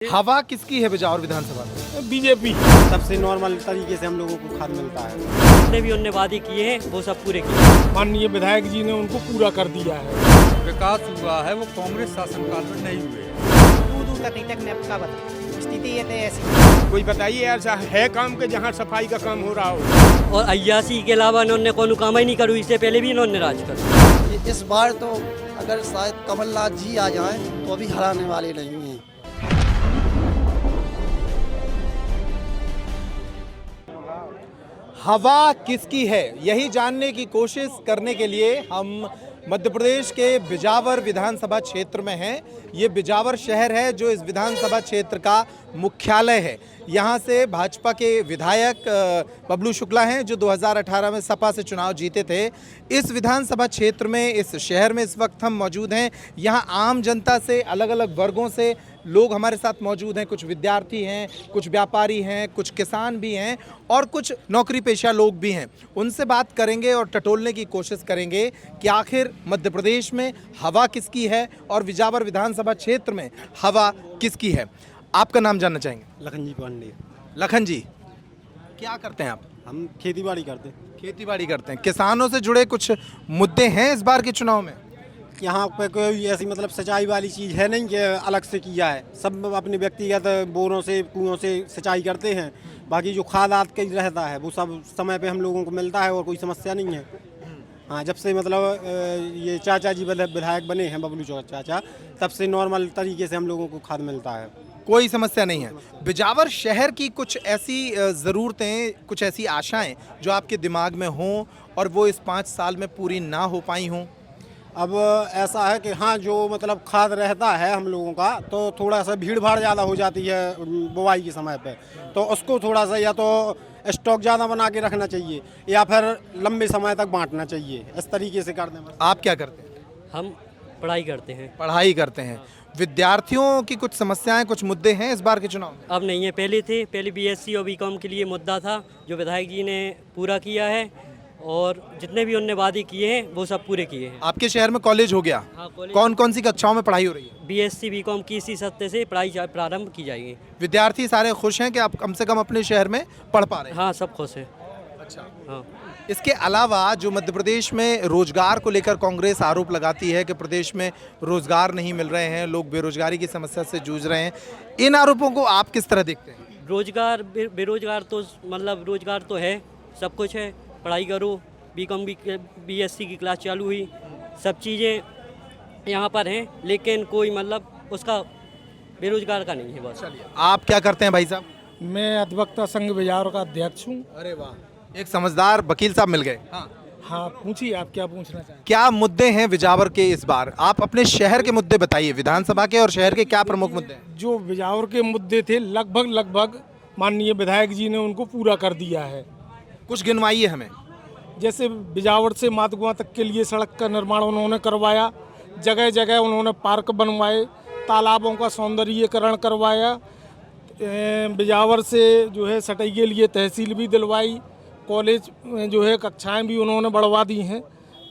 हवा किसकी है बिजावर विधानसभा में? बीजेपी। सबसे नॉर्मल तरीके से हम लोगों को खाद मिलता है। जितने भी उनने वादे किए हैं वो सब पूरे किए। माननीय विधायक जी ने उनको पूरा कर दिया है। विकास हुआ है वो कांग्रेस शासनकाल में नहीं हुए। दूर तक नहीं तक आपका बता स्थिति ये तो ऐसी। कोई बताइए ऐसा है काम के जहाँ सफाई का काम हो रहा हो। और 81 के अलावा इन्होंने कोई काम ही नहीं करू, इससे पहले भी इन्होंने राज कर। इस बार तो अगर शायद कमलनाथ जी आ जाएं तो अभी हराने वाले नहीं हैं। हवा किसकी है, यही जानने की कोशिश करने के लिए हम मध्य प्रदेश के बिजावर विधानसभा क्षेत्र में हैं। ये बिजावर शहर है जो इस विधानसभा क्षेत्र का मुख्यालय है। यहाँ से भाजपा के विधायक बबलू शुक्ला हैं जो 2018 में सपा से चुनाव जीते थे। इस विधानसभा क्षेत्र में, इस शहर में इस वक्त हम मौजूद हैं। यहाँ आम जनता से, अलग अलग वर्गों से लोग हमारे साथ मौजूद हैं। कुछ विद्यार्थी हैं, कुछ व्यापारी हैं, कुछ किसान भी हैं और कुछ नौकरी पेशा लोग भी हैं। उनसे बात करेंगे और टटोलने की कोशिश करेंगे कि आखिर मध्य प्रदेश में हवा किसकी है और बिजावर विधानसभा क्षेत्र में हवा किसकी है। आपका नाम जानना चाहेंगे? लखन जी पांडे। लखन जी, क्या करते हैं आप? हम खेती बाड़ी करते हैं। खेती करते हैं। किसानों से जुड़े कुछ मुद्दे हैं इस बार के चुनाव में? यहाँ पे कोई ऐसी मतलब सिंचाई वाली चीज़ है नहीं कि अलग से किया है। सब अपने व्यक्तिगत बोरों से, कुओं से सिंचाई करते हैं। बाकी जो खाद आद का रहता है वो सब समय पे हम लोगों को मिलता है और कोई समस्या नहीं है। हाँ, जब से मतलब ये चाचा जी विधायक बने हैं, बबलू चाचा, तब से नॉर्मल तरीके से हम लोगों को खाद मिलता है। कोई समस्या नहीं है। बिजावर शहर की कुछ ऐसी ज़रूरतें, कुछ ऐसी आशाएं जो आपके दिमाग में हों और वो इस 5 साल में पूरी ना हो पाई हों? अब ऐसा है कि हाँ, जो मतलब खाद रहता है हम लोगों का तो थोड़ा सा भीड़ भाड़ ज़्यादा हो जाती है बुवाई के समय पे, तो उसको थोड़ा सा या तो स्टॉक ज़्यादा बना के रखना चाहिए या फिर लंबे समय तक बांटना चाहिए। इस तरीके से कर दें। आप क्या करते हैं? हम पढ़ाई करते हैं। पढ़ाई करते हैं। विद्यार्थियों की कुछ समस्याएं, कुछ मुद्दे हैं इस बार के चुनाव में? अब नहीं है, पहले थे। पहले बीएससी और बीकॉम के लिए मुद्दा था जो विधायक जी ने पूरा किया है और जितने भी उनने वादे किए हैं वो सब पूरे किए हैं। आपके शहर में कॉलेज हो गया? हाँ, कॉलेज। कौन कौन सी कक्षाओं में पढ़ाई हो रही है? बीएससी बीकॉम की इसी सत्ते से पढ़ाई प्रारंभ की जाएगी। विद्यार्थी सारे खुश हैं कि आप कम से कम अपने शहर में पढ़ पा रहे हैं? हाँ, सब खुश है। अच्छा। हाँ, इसके अलावा जो मध्य प्रदेश में रोजगार को लेकर कांग्रेस आरोप लगाती है कि प्रदेश में रोजगार नहीं मिल रहे हैं, लोग बेरोजगारी की समस्या से जूझ रहे हैं, इन आरोपों को आप किस तरह देखते हैं? रोजगार बेरोजगार तो मतलब रोजगार तो है, सब कुछ है। पढ़ाई करो, बीकॉम बीएससी की क्लास चालू हुई, सब चीज़ें यहाँ पर हैं, लेकिन कोई मतलब उसका बेरोजगार का नहीं है बस। आप क्या करते हैं भाई साहब? मैं अधिवक्ता संघ बिजावर का अध्यक्ष हूँ। अरे वाह, एक समझदार वकील साहब मिल गए। हाँ, पूछिए आप क्या पूछना चाहें। क्या मुद्दे हैं बिजावर के इस बार? आप अपने शहर के मुद्दे बताइए, विधानसभा के और शहर के क्या प्रमुख मुद्दे हैं? जो बिजावर के मुद्दे थे लगभग माननीय विधायक जी ने उनको पूरा कर दिया है। कुछ गिनवाइए हमें। जैसे बिजावर से मातकुआं तक के लिए सड़क का निर्माण उन्होंने करवाया, जगह जगह उन्होंने पार्क बनवाए, तालाबों का सौंदर्यीकरण करवाया, बिजावर से जो है सटई के लिए तहसील भी दिलवाई, कॉलेज जो है कक्षाएं भी उन्होंने बढ़वा दी हैं।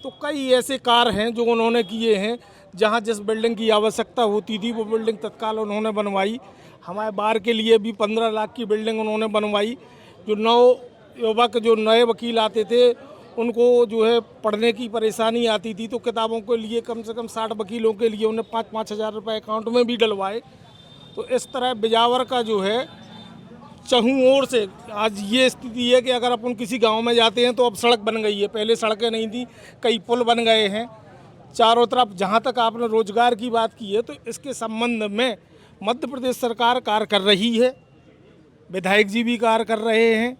तो कई ऐसे कार्य हैं जो उन्होंने किए हैं। जहां जिस बिल्डिंग की आवश्यकता होती थी वो बिल्डिंग तत्काल उन्होंने बनवाई। हमारे बार के लिए भी 15 लाख की बिल्डिंग उन्होंने बनवाई। जो जो नए वकील आते थे उनको जो है पढ़ने की परेशानी आती थी, तो किताबों के लिए कम से कम 60 वकीलों के लिए उन्हें 5-5 हज़ार रुपये अकाउंट में भी डलवाए। तो इस तरह बिजावर का जो है चहुं ओर से आज ये स्थिति है कि अगर अपन किसी गांव में जाते हैं तो अब सड़क बन गई है, पहले सड़कें नहीं थी, कई पुल बन गए हैं चारों तरफ। जहां तक आपने रोजगार की बात की है तो इसके संबंध में मध्य प्रदेश सरकार कार्य कर रही है, विधायक जी भी कार्य कर रहे हैं।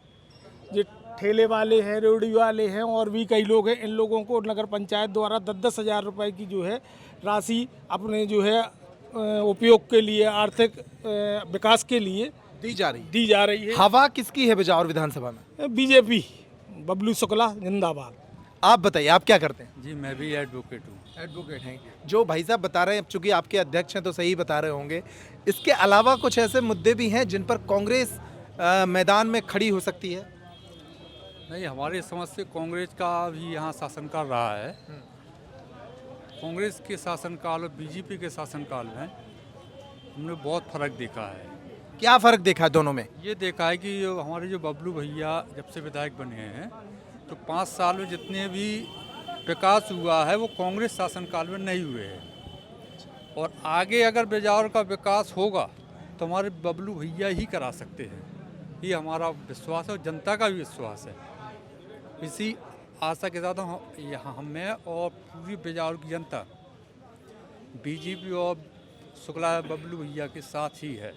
जो ठेले वाले हैं, रेहड़ी वाले हैं और भी कई लोग हैं, इन लोगों को नगर पंचायत द्वारा 10-10 हज़ार रुपये की जो है राशि अपने जो है उपयोग के लिए, आर्थिक विकास के लिए दी जा रही है। है। हवा किसकी है बिजावर विधानसभा में? बीजेपी, बबलू शुक्ला जिंदाबाद। आप बताइए, आप क्या करते हैं? जी, मैं भी एडवोकेट हूँ। एडवोकेट हैं। जो भाई साहब बता रहे हैं, चूंकि आपके अध्यक्ष हैं तो सही बता रहे होंगे, इसके अलावा कुछ ऐसे मुद्दे भी हैं जिन पर कांग्रेस मैदान में खड़ी हो सकती है? नहीं, हमारी समझ से कांग्रेस का भी यहाँ शासनकाल रहा है। कांग्रेस के शासनकाल और बीजेपी के शासनकाल में हमने बहुत फर्क देखा है। क्या फर्क देखा है दोनों में? ये देखा है कि हमारे जो बबलू भैया जब से विधायक बने हैं तो 5 साल में जितने भी विकास हुआ है वो कांग्रेस शासनकाल में नहीं हुए हैं। और आगे अगर बिजावर का विकास होगा तो हमारे बबलू भैया ही करा सकते हैं, ये हमारा विश्वास है और जनता का भी विश्वास है। इसी आशा के साथ हमें और पूरी बिजावर की जनता बीजेपी और शुक्ला बबलू भैया के साथ ही है।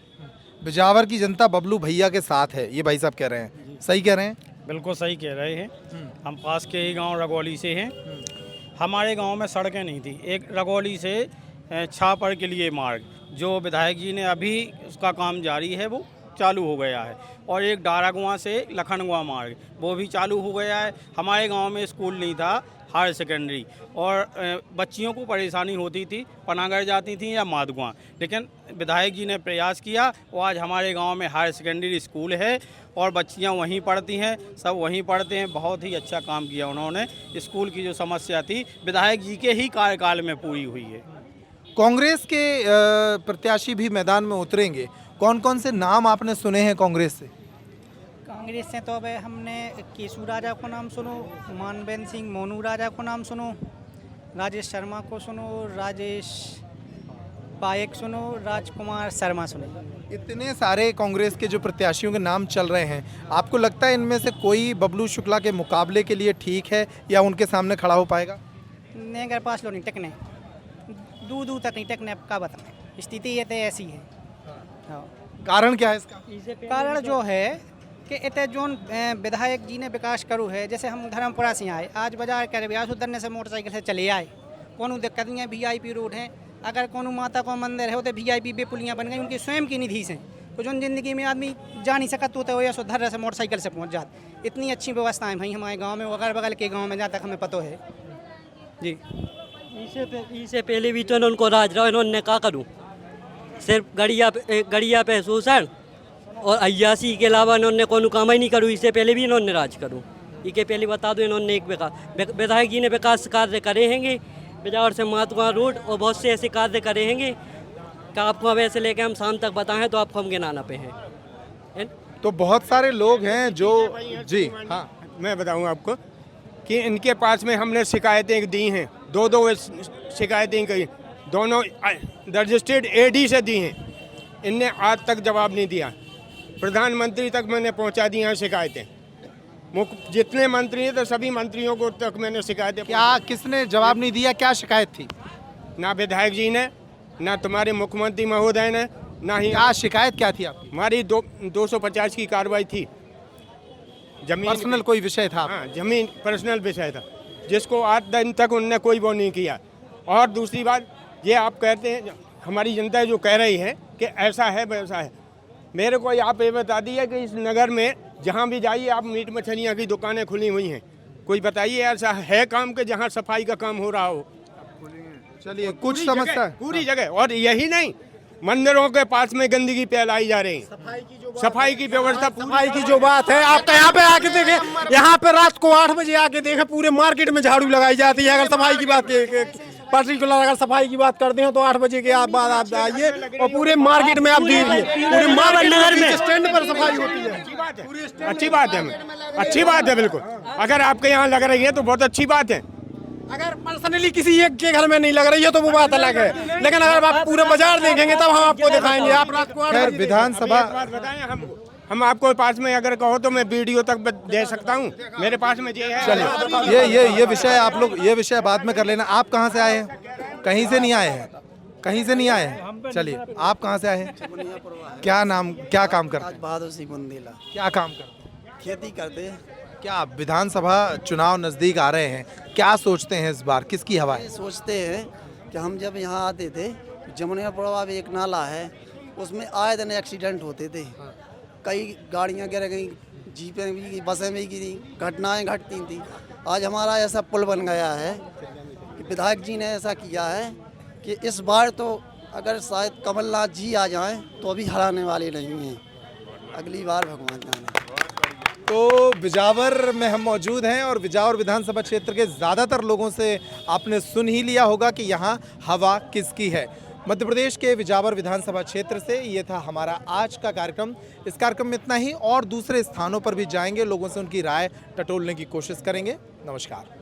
बिजावर की जनता बबलू भैया के साथ है, ये भाई साहब कह रहे हैं, सही कह रहे हैं? बिल्कुल सही कह रहे हैं। हम पास के ही गांव रगौली से हैं। हमारे गांव में सड़कें नहीं थी। एक रगौली से छापर के लिए मार्ग जो विधायक जी ने अभी उसका काम जारी है वो चालू हो गया है, और एक डारागुआ से लखनगुआ मार्ग वो भी चालू हो गया है। हमारे गांव में स्कूल नहीं था, हायर सेकेंडरी, और बच्चियों को परेशानी होती थी, पनागढ़ जाती थी या माधगुआ, लेकिन विधायक जी ने प्रयास किया और आज हमारे गांव में हायर सेकेंडरी स्कूल है और बच्चियां वहीं पढ़ती हैं, सब वहीं पढ़ते हैं। बहुत ही अच्छा काम किया उन्होंने। स्कूल की जो समस्या थी विधायक जी के ही कार्यकाल में पूरी हुई है। कांग्रेस के प्रत्याशी भी मैदान में उतरेंगे, कौन कौन से नाम आपने सुने हैं कांग्रेस से? कांग्रेस से तो अब हमने केशु राजा को नाम सुनो, मानवेंद्र सिंह मोनू राजा को नाम सुनो, राजेश शर्मा को सुनो, राजेश पायक सुनो, राजकुमार शर्मा सुनो। इतने सारे कांग्रेस के जो प्रत्याशियों के नाम चल रहे हैं, आपको लगता है इनमें से कोई बबलू शुक्ला के मुकाबले के लिए ठीक है या उनके सामने खड़ा हो पाएगा? नहीं, अगर 5 लोग नहीं टेकने, दूर तक नहीं टेकने का बताएं, स्थिति ये तो ऐसी है। हाँ, कारण क्या है इसका? कारण जो है कि इतने जोन विधायक जी ने विकास करू है, जैसे हम धर्मपुरा से आए, आज बाजार कर ब्यास उतरने से मोटरसाइकिल से चले आए, कोनो दिक्कत नहीं है। VIP रोड है, अगर कोनो माता को मंदिर है तो VIP बेपुलियाँ बन गई उनकी स्वयं की निधि से, तो जो ज़िंदगी में आदमी जा नहीं सकता तो या सो धर से मोटरसाइकिल से पहुँच जाते। इतनी अच्छी व्यवस्थाएं भाई हमारे गाँव में, अगल बगल के गाँव में जहाँ तक हमें पता है जी। इससे पहले भी तो इन्होंने राज रहा, इन्होंने क्या करूँ, सिर्फ गड़िया पे शोषण और अय्यासी के अलावा इन्होंने कोनो काम ही नहीं करूँ। इससे पहले भी इन्होंने राज करूँ, इसके पहले बता दो इन्होंने एक विधायक जी ने विकास कार्य करे हैंगे बिजावर से महात्मा रोड और बहुत से ऐसे कार्य करे हैंगे कि आपको अब ऐसे लेके हम शाम तक बताएं तो आपको हम गिनाना पे हैं। तो बहुत सारे लोग हैं जो जी हाँ, मैं बताऊं आपको कि इनके पास में हमने शिकायतें दी हैं, दो शिकायतें कही, दोनों रजिस्टर्ड AD से दी हैं। इनने आज तक जवाब नहीं दिया। प्रधानमंत्री तक मैंने पहुंचा दी हैं शिकायतें, जितने मंत्री हैं तो सभी मंत्रियों को तक मैंने शिकायतें। क्या किसने जवाब नहीं दिया? क्या शिकायत थी? ना विधायक जी ने, ना तुम्हारे मुख्यमंत्री महोदय ने, ना ही। क्या शिकायत क्या थी आपकी? हमारी 250 की कार्रवाई थी। जमीन पर्सनल कोई विषय था? हाँ, जमीन पर्सनल विषय था, जिसको आज दिन तक उनने कोई वो नहीं किया। और दूसरी बात ये आप कहते हैं, हमारी जनता जो कह रही है कि ऐसा है वैसा है, मेरे को आप ये बता दिए कि इस नगर में जहाँ भी जाइए आप मीट मछलियाँ की दुकानें खुली हुई हैं, कोई बताइए ऐसा है काम कि जहाँ सफाई का काम हो रहा हो? चलिए, कुछ समस्या पूरी जगह। और यही नहीं, मंदिरों के पास में गंदगी फैलाई जा रही है। सफाई की व्यवस्था, सफाई की जो बात है, आप यहाँ पे आके देखें, यहाँ पे रात को 8 बजे आके देखें, पूरे मार्केट में झाड़ू लगाई जाती है। अगर सफाई की बात पर्टिकुलर अगर सफाई की बात करते हैं तो 8 बजे के बाद आप आइए और पूरे मार्केट में आप देखिए, पूरे मार्केट में स्टैंड पर सफाई होती है। अच्छी बात है, अच्छी बात है बिल्कुल। अगर आपके यहाँ लग रही है तो बहुत अच्छी बात है। अगर पर्सनली किसी एक के घर में नहीं लग रही है तो वो बात अलग है, लेकिन अगर आप पूरे बाजार देखेंगे तब हम आपको दिखाएंगे। आप रात को खैर विधानसभा हम आपको पास में अगर कहो तो मैं वीडियो तक दे सकता हूँ, मेरे पास में ये है। चलिए, ये विषय आप लोग ये विषय बाद में कर लेना। आप कहाँ से आए हैं? कहीं से नहीं आए हैं? कहीं से नहीं आए हैं? चलिए, आप कहाँ से आए हैं? क्या नाम, क्या काम करते हैं? बहादुर सिंह बुंदेला। क्या काम करते हैं? खेती करते हैं। क्या विधानसभा चुनाव नजदीक आ रहे हैं, क्या सोचते हैं इस बार किसकी हवा है? सोचते हैं कि हम जब यहाँ आते थे, जमुनियापुरवा में एक नाला है, उसमें आए दिन एक्सीडेंट होते थे। कई गाड़ियाँ गिर गई, जीपें भी, बसें भी गिरी, घटनाएं घटती थी। आज हमारा ऐसा पुल बन गया है कि विधायक जी ने ऐसा किया है कि इस बार तो अगर शायद कमलनाथ जी आ जाएं तो अभी हराने वाले नहीं हैं, अगली बार भगवान जाने। तो बिजावर में हम मौजूद हैं और बिजावर विधानसभा क्षेत्र के ज़्यादातर लोगों से आपने सुन ही लिया होगा कि यहाँ हवा किसकी है। मध्य प्रदेश के बिजावर विधानसभा क्षेत्र से ये था हमारा आज का कार्यक्रम। इस कार्यक्रम में इतना ही, और दूसरे स्थानों पर भी जाएंगे, लोगों से उनकी राय टटोलने की कोशिश करेंगे। नमस्कार।